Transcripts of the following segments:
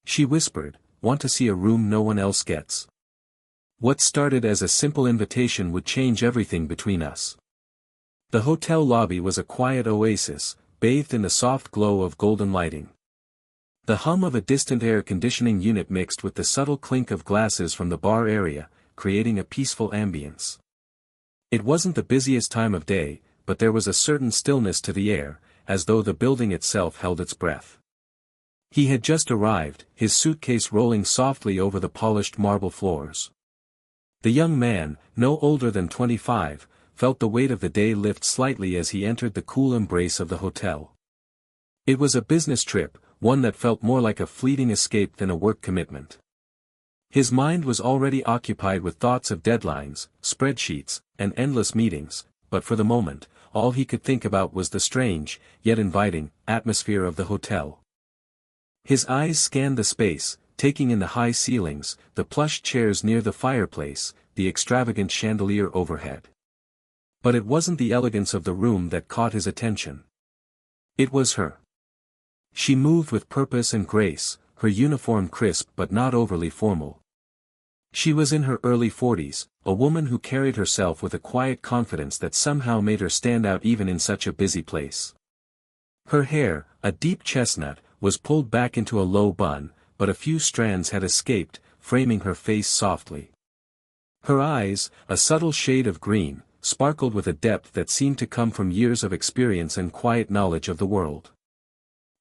She whispered, "Want to see a room no one else gets?" What started as a simple invitation would change everything between us. The hotel lobby was a quiet oasis, bathed in the soft glow of golden lighting. The hum of a distant air conditioning unit mixed with the subtle clink of glasses from the bar area, creating a peaceful ambience. It wasn't the busiest time of day, but there was a certain stillness to the air, as though the building itself held its breath. He had just arrived, his suitcase rolling softly over the polished marble floors. The young man, no older than 25, felt the weight of the day lift slightly as he entered the cool embrace of the hotel. It was a business trip, one that felt more like a fleeting escape than a work commitment. His mind was already occupied with thoughts of deadlines, spreadsheets, and endless meetings, but for the moment, all he could think about was the strange, yet inviting, atmosphere of the hotel. His eyes scanned the space, taking in the high ceilings, the plush chairs near the fireplace, the extravagant chandelier overhead. But it wasn't the elegance of the room that caught his attention. It was her. She moved with purpose and grace, her uniform crisp but not overly formal. She was in her early 40s, a woman who carried herself with a quiet confidence that somehow made her stand out even in such a busy place. Her hair, a deep chestnut, was pulled back into a low bun, but a few strands had escaped, framing her face softly. Her eyes, a subtle shade of green, sparkled with a depth that seemed to come from years of experience and quiet knowledge of the world.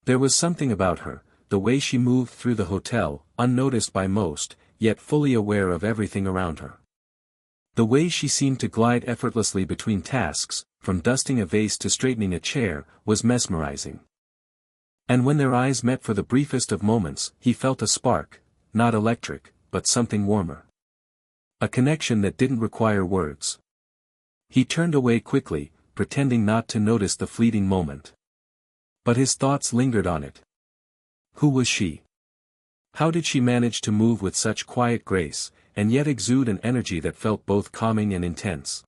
There was something about her, the way she moved through the hotel, unnoticed by most, yet fully aware of everything around her. The way she seemed to glide effortlessly between tasks, from dusting a vase to straightening a chair, was mesmerizing. And when their eyes met for the briefest of moments, he felt a spark, not electric, but something warmer. A connection that didn't require words. He turned away quickly, pretending not to notice the fleeting moment. But his thoughts lingered on it. Who was she? How did she manage to move with such quiet grace, and yet exude an energy that felt both calming and intense?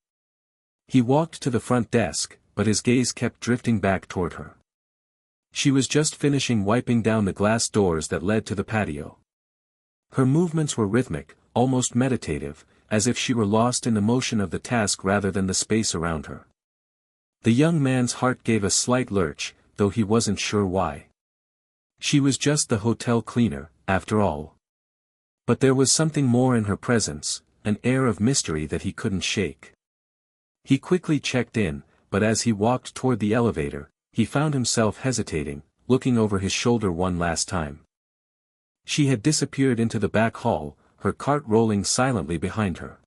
He walked to the front desk, but his gaze kept drifting back toward her. She was just finishing wiping down the glass doors that led to the patio. Her movements were rhythmic, almost meditative, as if she were lost in the motion of the task rather than the space around her. The young man's heart gave a slight lurch, though he wasn't sure why. She was just the hotel cleaner, after all. But there was something more in her presence, an air of mystery that he couldn't shake. He quickly checked in, but as he walked toward the elevator, he found himself hesitating, looking over his shoulder one last time. She had disappeared into the back hall, her cart rolling silently behind her.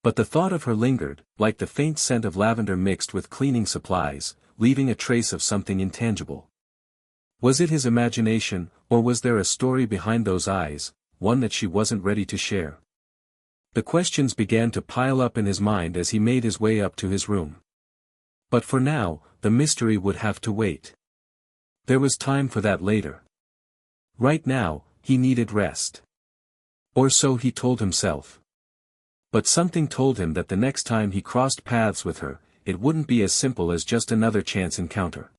But the thought of her lingered, like the faint scent of lavender mixed with cleaning supplies, leaving a trace of something intangible. Was it his imagination, or was there a story behind those eyes, one that she wasn't ready to share? The questions began to pile up in his mind as he made his way up to his room. But for now, the mystery would have to wait. There was time for that later. Right now, he needed rest. Or so he told himself. But something told him that the next time he crossed paths with her, it wouldn't be as simple as just another chance encounter.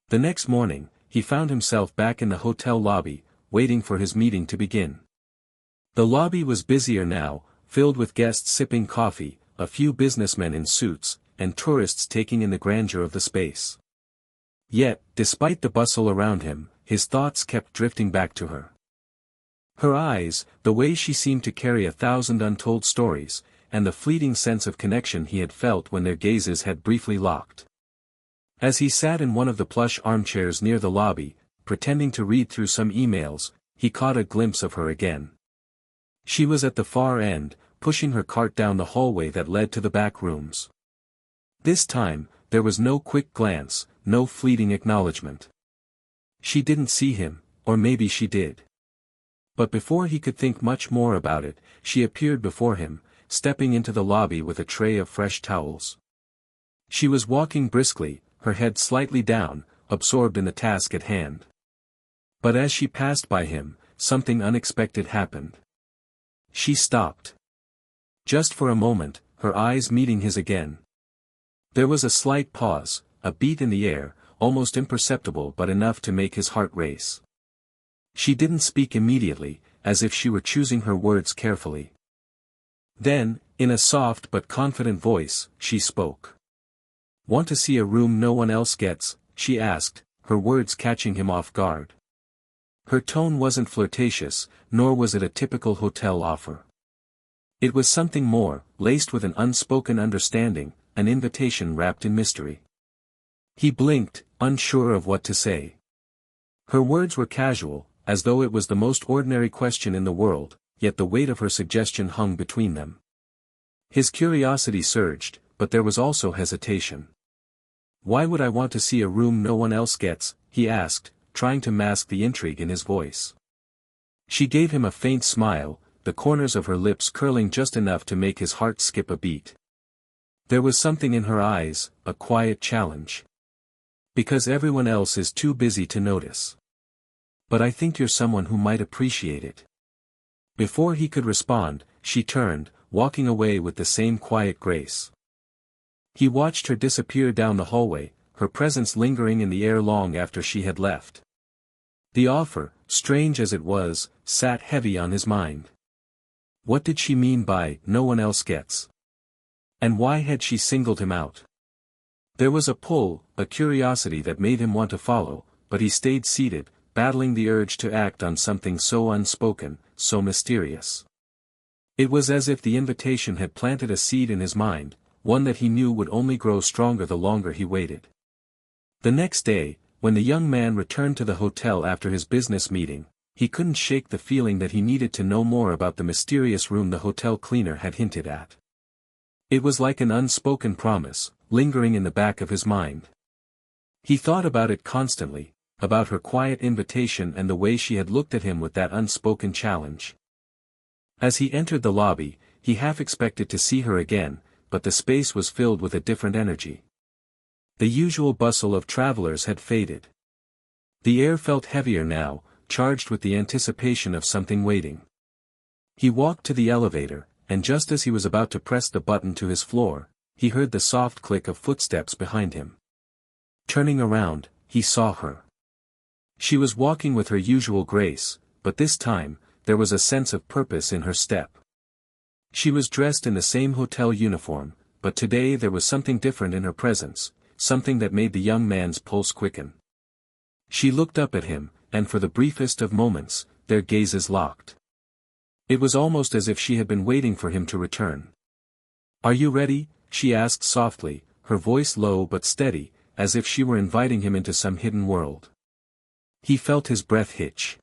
The next morning, he found himself back in the hotel lobby, waiting for his meeting to begin. The lobby was busier now, filled with guests sipping coffee, a few businessmen in suits, and tourists taking in the grandeur of the space. Yet, despite the bustle around him, his thoughts kept drifting back to her. Her eyes, the way she seemed to carry 1,000 untold stories, and the fleeting sense of connection he had felt when their gazes had briefly locked. As he sat in one of the plush armchairs near the lobby, pretending to read through some emails, he caught a glimpse of her again. She was at the far end, pushing her cart down the hallway that led to the back rooms. This time, there was no quick glance, no fleeting acknowledgement. She didn't see him, or maybe she did. But before he could think much more about it, she appeared before him, stepping into the lobby with a tray of fresh towels. She was walking briskly, her head slightly down, absorbed in the task at hand. But as she passed by him, something unexpected happened. She stopped. Just for a moment, her eyes meeting his again. There was a slight pause, a beat in the air, almost imperceptible but enough to make his heart race. She didn't speak immediately, as if she were choosing her words carefully. Then, in a soft but confident voice, she spoke. "Want to see a room no one else gets?" she asked, her words catching him off guard. Her tone wasn't flirtatious, nor was it a typical hotel offer. It was something more, laced with an unspoken understanding, an invitation wrapped in mystery. He blinked, unsure of what to say. Her words were casual, as though it was the most ordinary question in the world, yet the weight of her suggestion hung between them. His curiosity surged, but there was also hesitation. "Why would I want to see a room no one else gets?" he asked, trying to mask the intrigue in his voice. She gave him a faint smile, the corners of her lips curling just enough to make his heart skip a beat. There was something in her eyes, a quiet challenge. "Because everyone else is too busy to notice. But I think you're someone who might appreciate it." Before he could respond, she turned, walking away with the same quiet grace. He watched her disappear down the hallway, her presence lingering in the air long after she had left. The offer, strange as it was, sat heavy on his mind. What did she mean by "no one else gets"? And why had she singled him out? There was a pull, a curiosity that made him want to follow, but he stayed seated, battling the urge to act on something so unspoken, so mysterious. It was as if the invitation had planted a seed in his mind, one that he knew would only grow stronger the longer he waited. The next day, when the young man returned to the hotel after his business meeting, he couldn't shake the feeling that he needed to know more about the mysterious room the hotel cleaner had hinted at. It was like an unspoken promise, lingering in the back of his mind. He thought about it constantly, about her quiet invitation and the way she had looked at him with that unspoken challenge. As he entered the lobby, he half expected to see her again, but the space was filled with a different energy. The usual bustle of travelers had faded. The air felt heavier now, charged with the anticipation of something waiting. He walked to the elevator, and just as he was about to press the button to his floor, he heard the soft click of footsteps behind him. Turning around, he saw her. She was walking with her usual grace, but this time, there was a sense of purpose in her step. She was dressed in the same hotel uniform, but today there was something different in her presence, something that made the young man's pulse quicken. She looked up at him, and for the briefest of moments, their gazes locked. It was almost as if she had been waiting for him to return. "Are you ready?" she asked softly, her voice low but steady, as if she were inviting him into some hidden world. He felt his breath hitch.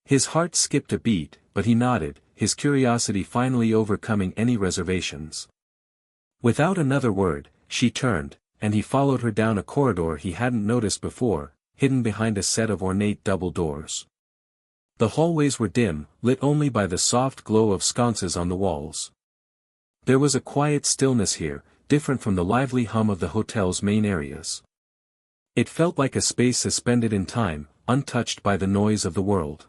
His heart skipped a beat, but he nodded, his curiosity finally overcoming any reservations. Without another word, she turned, and he followed her down a corridor he hadn't noticed before, hidden behind a set of ornate double doors. The hallways were dim, lit only by the soft glow of sconces on the walls. There was a quiet stillness here, different from the lively hum of the hotel's main areas. It felt like a space suspended in time, untouched by the noise of the world.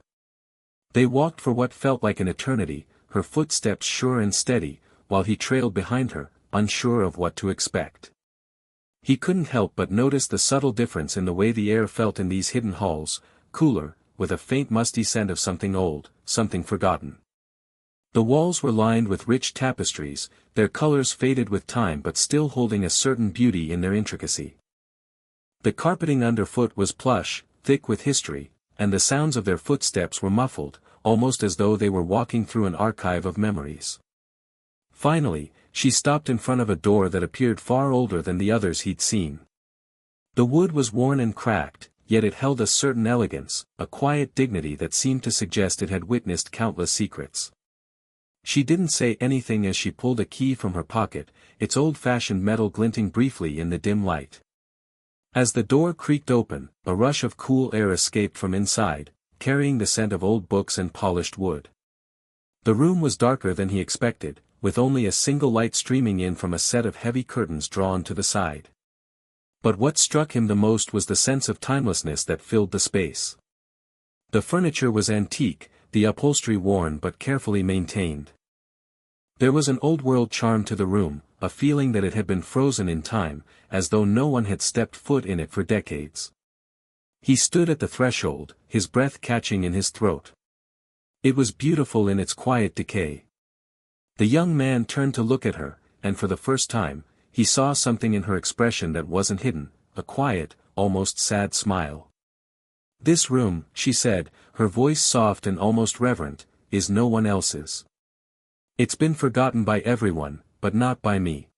They walked for what felt like an eternity, her footsteps sure and steady, while he trailed behind her, unsure of what to expect. He couldn't help but notice the subtle difference in the way the air felt in these hidden halls, cooler, with a faint musty scent of something old, something forgotten. The walls were lined with rich tapestries, their colors faded with time but still holding a certain beauty in their intricacy. The carpeting underfoot was plush, thick with history, and the sounds of their footsteps were muffled, almost as though they were walking through an archive of memories. Finally, she stopped in front of a door that appeared far older than the others he'd seen. The wood was worn and cracked, yet it held a certain elegance, a quiet dignity that seemed to suggest it had witnessed countless secrets. She didn't say anything as she pulled a key from her pocket, its old-fashioned metal glinting briefly in the dim light. As the door creaked open, a rush of cool air escaped from inside, carrying the scent of old books and polished wood. The room was darker than he expected, with only a single light streaming in from a set of heavy curtains drawn to the side. But what struck him the most was the sense of timelessness that filled the space. The furniture was antique, the upholstery worn but carefully maintained. There was an old-world charm to the room, a feeling that it had been frozen in time, as though no one had stepped foot in it for decades. He stood at the threshold, his breath catching in his throat. It was beautiful in its quiet decay. The young man turned to look at her, and for the first time, he saw something in her expression that wasn't hidden, a quiet, almost sad smile. "This room," she said, her voice soft and almost reverent, "is no one else's. It's been forgotten by everyone, but not by me."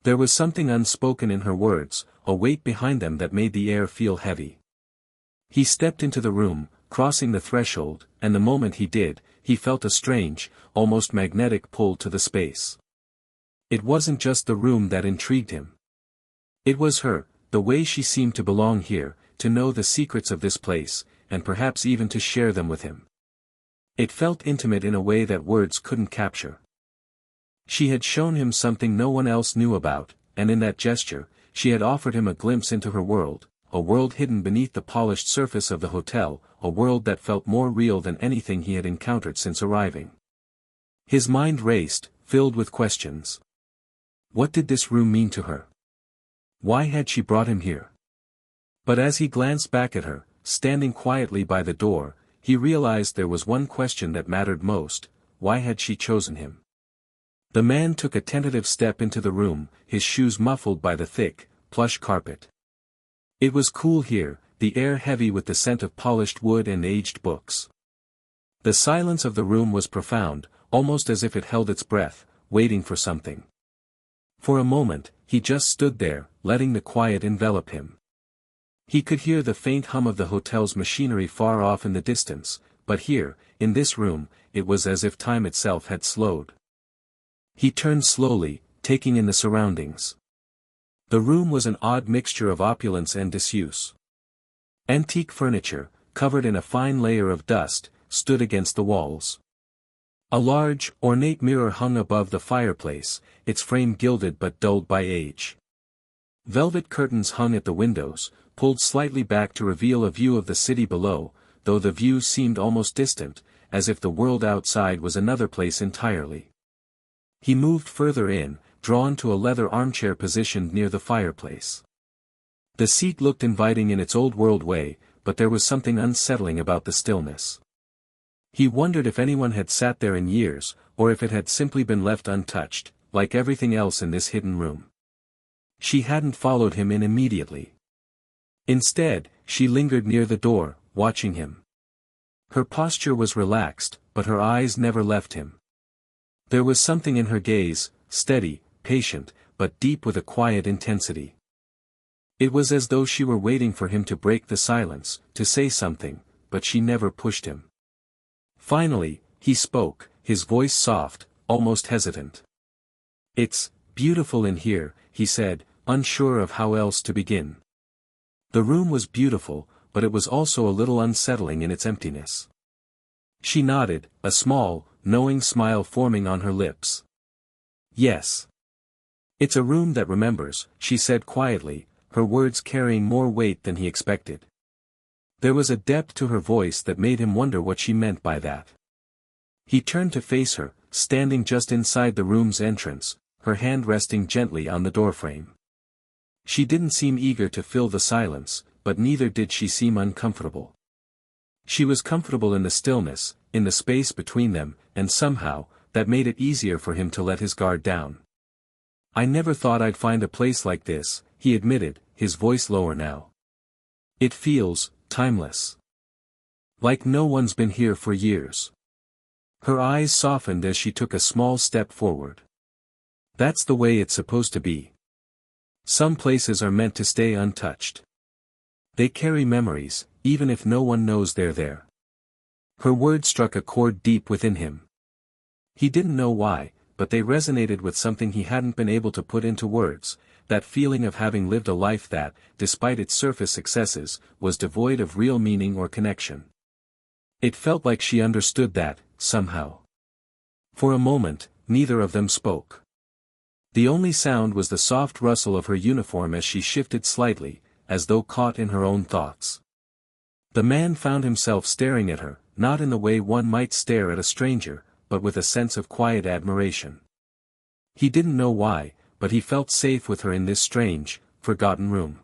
There was something unspoken in her words, a weight behind them that made the air feel heavy. He stepped into the room, crossing the threshold, and the moment he did, he felt a strange, almost magnetic pull to the space. It wasn't just the room that intrigued him. It was her, the way she seemed to belong here, to know the secrets of this place, and perhaps even to share them with him. It felt intimate in a way that words couldn't capture. She had shown him something no one else knew about, and in that gesture, she had offered him a glimpse into her world, a world hidden beneath the polished surface of the hotel, a world that felt more real than anything he had encountered since arriving. His mind raced, filled with questions. What did this room mean to her? Why had she brought him here? But as he glanced back at her, standing quietly by the door, he realized there was one question that mattered most: why had she chosen him? The man took a tentative step into the room, his shoes muffled by the thick, plush carpet. It was cool here, the air heavy with the scent of polished wood and aged books. The silence of the room was profound, almost as if it held its breath, waiting for something. For a moment, he just stood there, letting the quiet envelop him. He could hear the faint hum of the hotel's machinery far off in the distance, but here, in this room, it was as if time itself had slowed. He turned slowly, taking in the surroundings. The room was an odd mixture of opulence and disuse. Antique furniture, covered in a fine layer of dust, stood against the walls. A large, ornate mirror hung above the fireplace, its frame gilded but dulled by age. Velvet curtains hung at the windows, pulled slightly back to reveal a view of the city below, though the view seemed almost distant, as if the world outside was another place entirely. He moved further in, drawn to a leather armchair positioned near the fireplace. The seat looked inviting in its old-world way, but there was something unsettling about the stillness. He wondered if anyone had sat there in years, or if it had simply been left untouched, like everything else in this hidden room. She hadn't followed him in immediately. Instead, she lingered near the door, watching him. Her posture was relaxed, but her eyes never left him. There was something in her gaze, steady, patient, but deep with a quiet intensity. It was as though she were waiting for him to break the silence, to say something, but she never pushed him. Finally, he spoke, his voice soft, almost hesitant. "It's beautiful in here," he said, unsure of how else to begin. The room was beautiful, but it was also a little unsettling in its emptiness. She nodded, a small, knowing smile forming on her lips. "Yes. It's a room that remembers," she said quietly, her words carrying more weight than he expected. There was a depth to her voice that made him wonder what she meant by that. He turned to face her, standing just inside the room's entrance, her hand resting gently on the doorframe. She didn't seem eager to fill the silence, but neither did she seem uncomfortable. She was comfortable in the stillness, in the space between them, and somehow, that made it easier for him to let his guard down. "I never thought I'd find a place like this," he admitted, his voice lower now. "It feels timeless. Like no one's been here for years." Her eyes softened as she took a small step forward. "That's the way it's supposed to be. Some places are meant to stay untouched. They carry memories, even if no one knows they're there." Her words struck a chord deep within him. He didn't know why, but they resonated with something he hadn't been able to put into words, that feeling of having lived a life that, despite its surface successes, was devoid of real meaning or connection. It felt like she understood that, somehow. For a moment, neither of them spoke. The only sound was the soft rustle of her uniform as she shifted slightly, as though caught in her own thoughts. The man found himself staring at her, not in the way one might stare at a stranger, but with a sense of quiet admiration. He didn't know why, but he felt safe with her in this strange, forgotten room.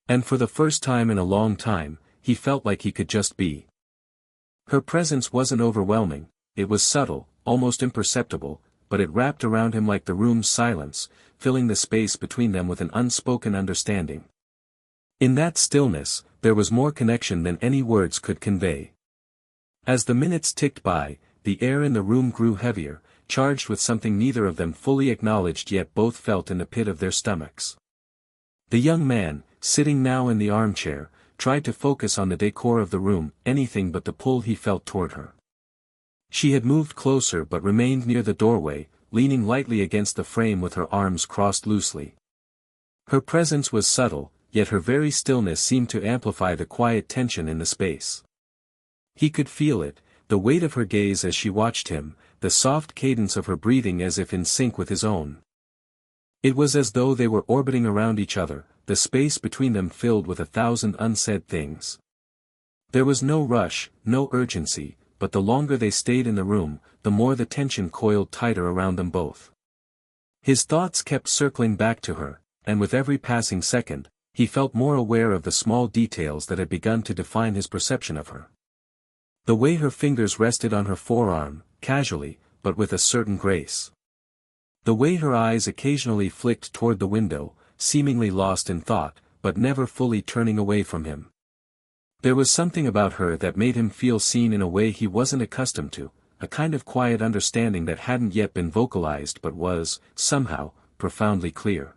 And for the first time in a long time, he felt like he could just be. Her presence wasn't overwhelming, it was subtle, almost imperceptible, but it wrapped around him like the room's silence, filling the space between them with an unspoken understanding. In that stillness, there was more connection than any words could convey. As the minutes ticked by, the air in the room grew heavier, charged with something neither of them fully acknowledged yet both felt in the pit of their stomachs. The young man, sitting now in the armchair, tried to focus on the decor of the room, anything but the pull he felt toward her. She had moved closer but remained near the doorway, leaning lightly against the frame with her arms crossed loosely. Her presence was subtle, yet her very stillness seemed to amplify the quiet tension in the space. He could feel it, the weight of her gaze as she watched him, the soft cadence of her breathing as if in sync with his own. It was as though they were orbiting around each other, the space between them filled with 1,000 unsaid things. There was no rush, no urgency, but the longer they stayed in the room, the more the tension coiled tighter around them both. His thoughts kept circling back to her, and with every passing second, he felt more aware of the small details that had begun to define his perception of her. The way her fingers rested on her forearm, casually, but with a certain grace. The way her eyes occasionally flicked toward the window, seemingly lost in thought, but never fully turning away from him. There was something about her that made him feel seen in a way he wasn't accustomed to, a kind of quiet understanding that hadn't yet been vocalized but was, somehow, profoundly clear.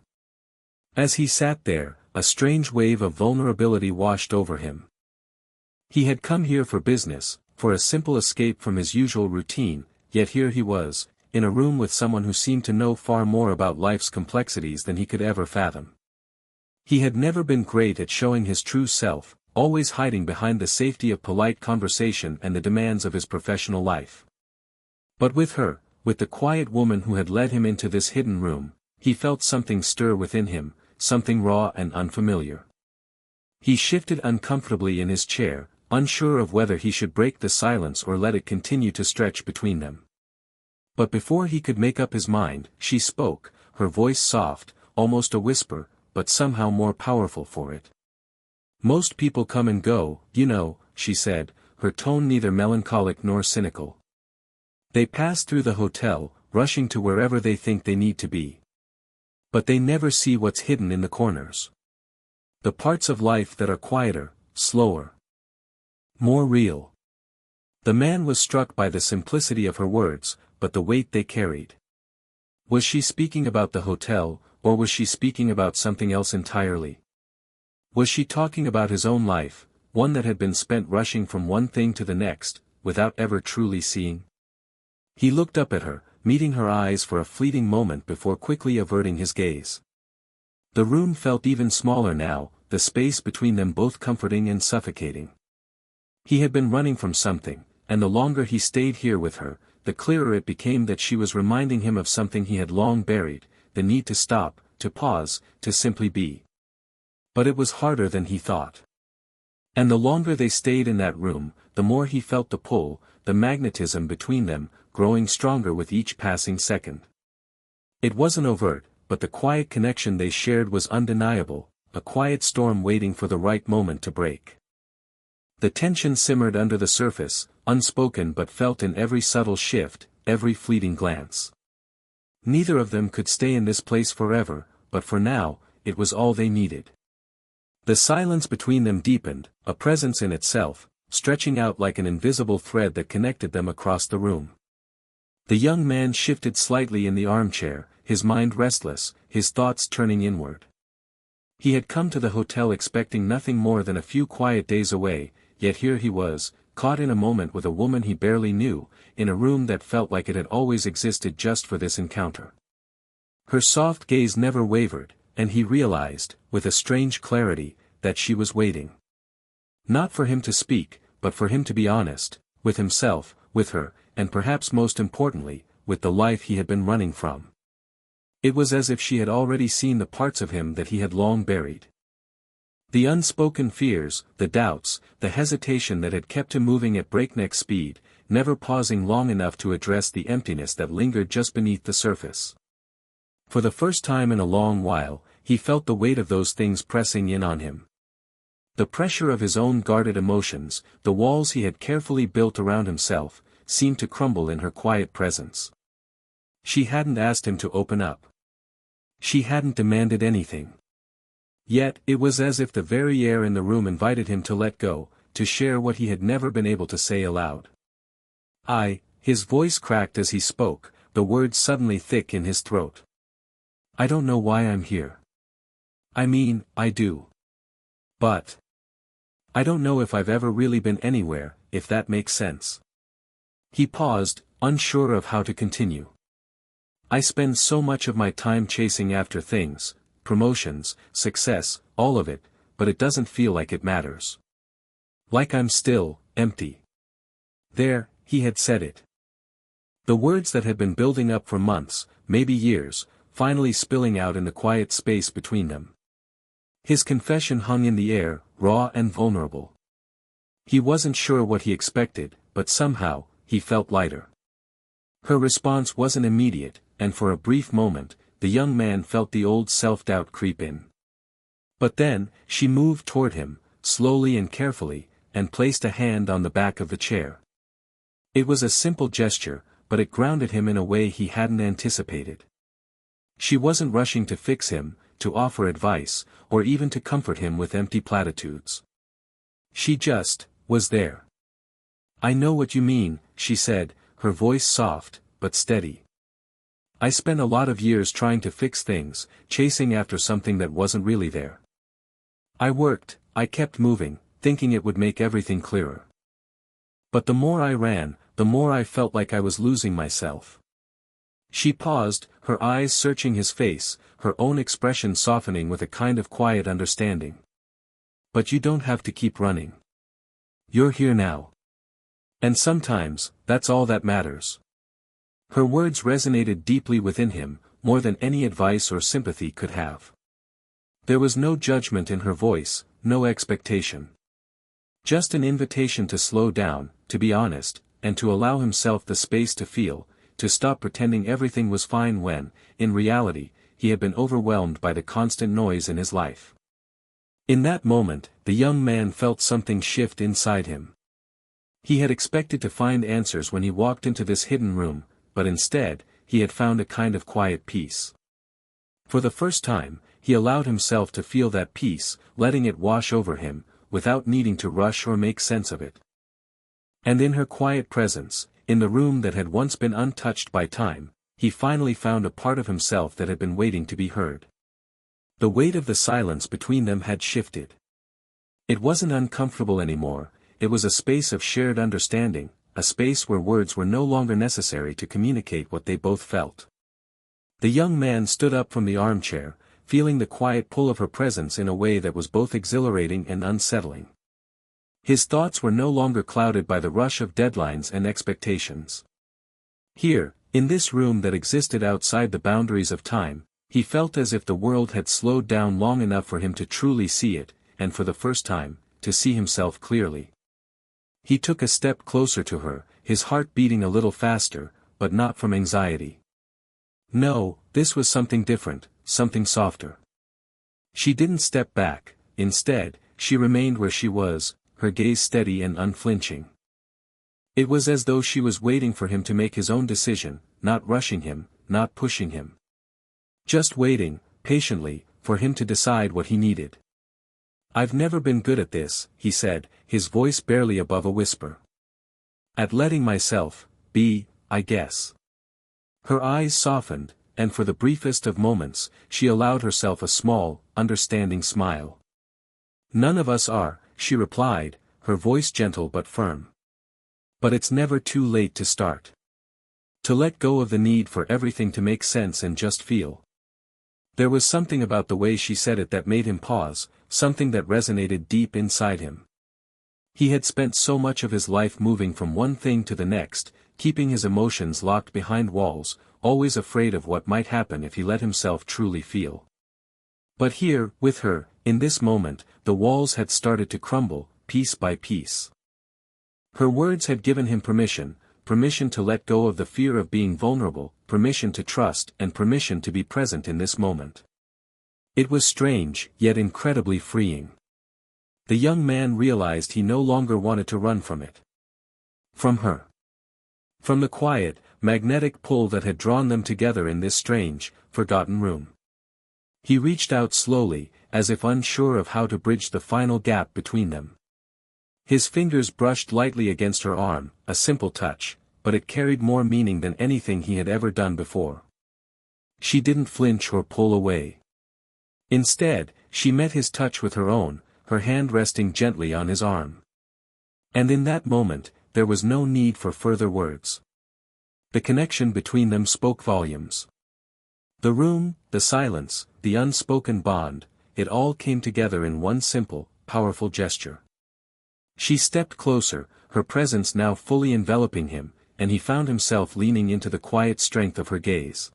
As he sat there, a strange wave of vulnerability washed over him. He had come here for business, for a simple escape from his usual routine, yet here he was, in a room with someone who seemed to know far more about life's complexities than he could ever fathom. He had never been great at showing his true self, always hiding behind the safety of polite conversation and the demands of his professional life. But with her, with the quiet woman who had led him into this hidden room, he felt something stir within him, something raw and unfamiliar. He shifted uncomfortably in his chair, unsure of whether he should break the silence or let it continue to stretch between them. But before he could make up his mind, she spoke, her voice soft, almost a whisper, but somehow more powerful for it. "Most people come and go, you know," she said, her tone neither melancholic nor cynical. "They pass through the hotel, rushing to wherever they think they need to be. But they never see what's hidden in the corners. The parts of life that are quieter, slower, more real." The man was struck by the simplicity of her words, but the weight they carried. Was she speaking about the hotel, or was she speaking about something else entirely? Was she talking about his own life, one that had been spent rushing from one thing to the next, without ever truly seeing? He looked up at her, meeting her eyes for a fleeting moment before quickly averting his gaze. The room felt even smaller now, the space between them both comforting and suffocating. He had been running from something, and the longer he stayed here with her, the clearer it became that she was reminding him of something he had long buried, the need to stop, to pause, to simply be. But it was harder than he thought. And the longer they stayed in that room, the more he felt the pull, the magnetism between them, growing stronger with each passing second. It wasn't overt, but the quiet connection they shared was undeniable, a quiet storm waiting for the right moment to break. The tension simmered under the surface, unspoken but felt in every subtle shift, every fleeting glance. Neither of them could stay in this place forever, but for now, it was all they needed. The silence between them deepened, a presence in itself, stretching out like an invisible thread that connected them across the room. The young man shifted slightly in the armchair, his mind restless, his thoughts turning inward. He had come to the hotel expecting nothing more than a few quiet days away, yet here he was, caught in a moment with a woman he barely knew, in a room that felt like it had always existed just for this encounter. Her soft gaze never wavered, and he realized, with a strange clarity, that she was waiting. Not for him to speak, but for him to be honest, with himself, with her, and perhaps most importantly, with the life he had been running from. It was as if she had already seen the parts of him that he had long buried. The unspoken fears, the doubts, the hesitation that had kept him moving at breakneck speed, never pausing long enough to address the emptiness that lingered just beneath the surface. For the first time in a long while, he felt the weight of those things pressing in on him. The pressure of his own guarded emotions, the walls he had carefully built around himself, seemed to crumble in her quiet presence. She hadn't asked him to open up. She hadn't demanded anything. Yet, it was as if the very air in the room invited him to let go, to share what he had never been able to say aloud. His voice cracked as he spoke, the words suddenly thick in his throat. I don't know why I'm here. I mean, I do. But I don't know if I've ever really been anywhere, if that makes sense. He paused, unsure of how to continue. I spend so much of my time chasing after things, promotions, success, all of it, but it doesn't feel like it matters. Like I'm still, empty. There, he had said it. The words that had been building up for months, maybe years, finally spilling out in the quiet space between them. His confession hung in the air, raw and vulnerable. He wasn't sure what he expected, but somehow, he felt lighter. Her response wasn't immediate, and for a brief moment, the young man felt the old self-doubt creep in. But then, she moved toward him, slowly and carefully, and placed a hand on the back of the chair. It was a simple gesture, but it grounded him in a way he hadn't anticipated. She wasn't rushing to fix him, to offer advice, or even to comfort him with empty platitudes. She just was there. I know what you mean, she said, her voice soft, but steady. I spent a lot of years trying to fix things, chasing after something that wasn't really there. I worked, I kept moving, thinking it would make everything clearer. But the more I ran, the more I felt like I was losing myself. She paused, her eyes searching his face, her own expression softening with a kind of quiet understanding. But you don't have to keep running. You're here now. And sometimes, that's all that matters. Her words resonated deeply within him, more than any advice or sympathy could have. There was no judgment in her voice, no expectation. Just an invitation to slow down, to be honest, and to allow himself the space to feel, to stop pretending everything was fine when, in reality, he had been overwhelmed by the constant noise in his life. In that moment, the young man felt something shift inside him. He had expected to find answers when he walked into this hidden room, but instead, he had found a kind of quiet peace. For the first time, he allowed himself to feel that peace, letting it wash over him, without needing to rush or make sense of it. And in her quiet presence, in the room that had once been untouched by time, he finally found a part of himself that had been waiting to be heard. The weight of the silence between them had shifted. It wasn't uncomfortable anymore, it was a space of shared understanding, a space where words were no longer necessary to communicate what they both felt. The young man stood up from the armchair, feeling the quiet pull of her presence in a way that was both exhilarating and unsettling. His thoughts were no longer clouded by the rush of deadlines and expectations. Here, in this room that existed outside the boundaries of time, he felt as if the world had slowed down long enough for him to truly see it, and for the first time, to see himself clearly. He took a step closer to her, his heart beating a little faster, but not from anxiety. No, this was something different, something softer. She didn't step back, instead, she remained where she was, her gaze steady and unflinching. It was as though she was waiting for him to make his own decision, not rushing him, not pushing him. Just waiting, patiently, for him to decide what he needed. I've never been good at this, he said, his voice barely above a whisper. At letting myself be, I guess. Her eyes softened, and for the briefest of moments, she allowed herself a small, understanding smile. None of us are, she replied, her voice gentle but firm. But it's never too late to start. To let go of the need for everything to make sense and just feel. There was something about the way she said it that made him pause, something that resonated deep inside him. He had spent so much of his life moving from one thing to the next, keeping his emotions locked behind walls, always afraid of what might happen if he let himself truly feel. But here, with her, in this moment, the walls had started to crumble, piece by piece. Her words had given him permission to let go of the fear of being vulnerable, permission to trust and permission to be present in this moment. It was strange, yet incredibly freeing. The young man realized he no longer wanted to run from it. From her. From the quiet, magnetic pull that had drawn them together in this strange, forgotten room. He reached out slowly, as if unsure of how to bridge the final gap between them. His fingers brushed lightly against her arm, a simple touch, but it carried more meaning than anything he had ever done before. She didn't flinch or pull away. Instead, she met his touch with her own, her hand resting gently on his arm. And in that moment, there was no need for further words. The connection between them spoke volumes. The room, the silence, the unspoken bond, it all came together in one simple, powerful gesture. She stepped closer, her presence now fully enveloping him, and he found himself leaning into the quiet strength of her gaze.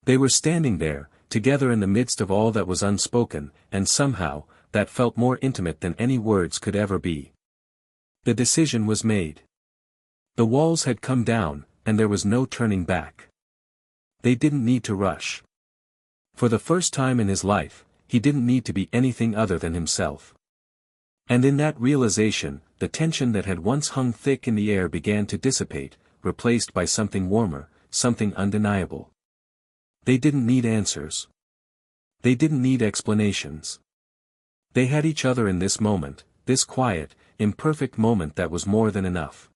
They were standing there, together in the midst of all that was unspoken, and somehow, that felt more intimate than any words could ever be. The decision was made. The walls had come down, and there was no turning back. They didn't need to rush. For the first time in his life, he didn't need to be anything other than himself. And in that realization, the tension that had once hung thick in the air began to dissipate, replaced by something warmer, something undeniable. They didn't need answers. They didn't need explanations. They had each other in this moment, this quiet, imperfect moment that was more than enough.